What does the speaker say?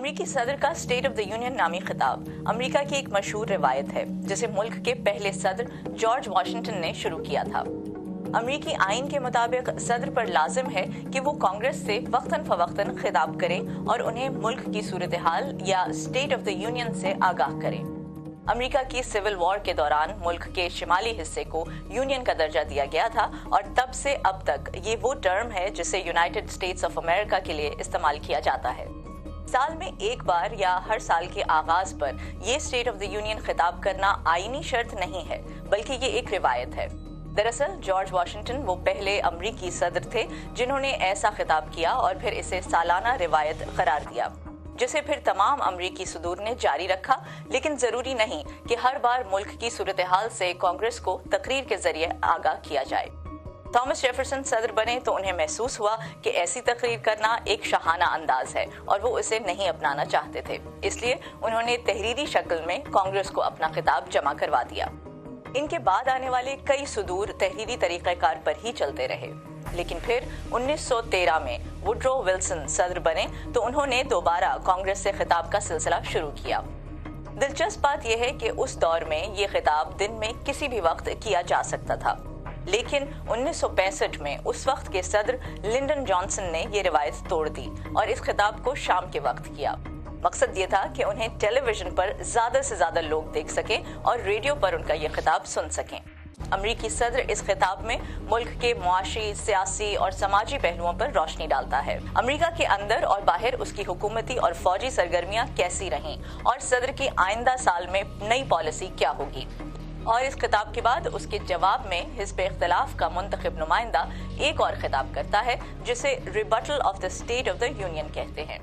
امریکی صدر کا اسٹیٹ آف دا یونین نامی خطاب امریکہ کی ایک مشہور روایت ہے جسے ملک کے پہلے صدر جارج واشنگٹن نے شروع کیا تھا۔ امریکی آئین کے مطابق صدر پر لازم ہے کہ وہ کانگریس سے وقتاً فوقتاً خطاب کریں اور انہیں ملک کی صورتحال یا اسٹیٹ آف دا یونین سے آگاہ کریں۔ امریکہ کی سول وار کے دوران ملک کے شمالی حصے کو یونین کا درجہ دیا گیا تھا اور تب سے اب تک یہ وہ ٹرم ہے جسے یونائیٹڈ اسٹیٹس آف امریکہ کے لیے استعمال کیا جاتا ہے۔ سال میں ایک بار یا ہر سال کے آغاز پر یہ اسٹیٹ آف دا یونین خطاب کرنا آئینی شرط نہیں ہے بلکہ یہ ایک روایت ہے۔ دراصل جارج واشنگٹن وہ پہلے امریکی صدر تھے جنہوں نے ایسا خطاب کیا اور پھر اسے سالانہ روایت قرار دیا، جسے پھر تمام امریکی صدور نے جاری رکھا، لیکن ضروری نہیں کہ ہر بار ملک کی صورتحال سے کانگریس کو تقریر کے ذریعے آگاہ کیا جائے۔ تھامس جیفرسن صدر بنے تو انہیں محسوس ہوا کہ ایسی تقریر کرنا ایک شاہانہ انداز ہے اور وہ اسے نہیں اپنانا چاہتے تھے، اس لیے انہوں نے تحریری شکل میں کانگریس کو اپنا خطاب جمع کروا دیا۔ ان کے بعد آنے والے کئی صدور تحریری طریقہ کار پر ہی چلتے رہے، لیکن پھر 1913 میں وڈرو ولسن صدر بنے تو انہوں نے دوبارہ کانگریس سے خطاب کا سلسلہ شروع کیا۔ دلچسپ بات یہ ہے کہ اس دور میں یہ خطاب دن میں کسی بھی وقت کیا جا سکتا تھا، لیکن 1965 میں اس وقت کے صدر لنڈن جانسن نے یہ روایت توڑ دی اور اس خطاب کو شام کے وقت کیا۔ مقصد یہ تھا کہ انہیں ٹیلی ویژن پر زیادہ سے زیادہ لوگ دیکھ سکیں اور ریڈیو پر ان کا یہ خطاب سن سکیں۔ امریکی صدر اس خطاب میں ملک کے معاشی، سیاسی اور سماجی پہلوؤں پر روشنی ڈالتا ہے۔ امریکہ کے اندر اور باہر اس کی حکومتی اور فوجی سرگرمیاں کیسی رہیں اور صدر کی آئندہ سال میں نئی پالیسی کیا ہوگی۔ اور اس خطاب کے بعد اس کے جواب میں حزب اختلاف کا منتخب نمائندہ ایک اور خطاب کرتا ہے جسے rebuttal of the state of the union کہتے ہیں۔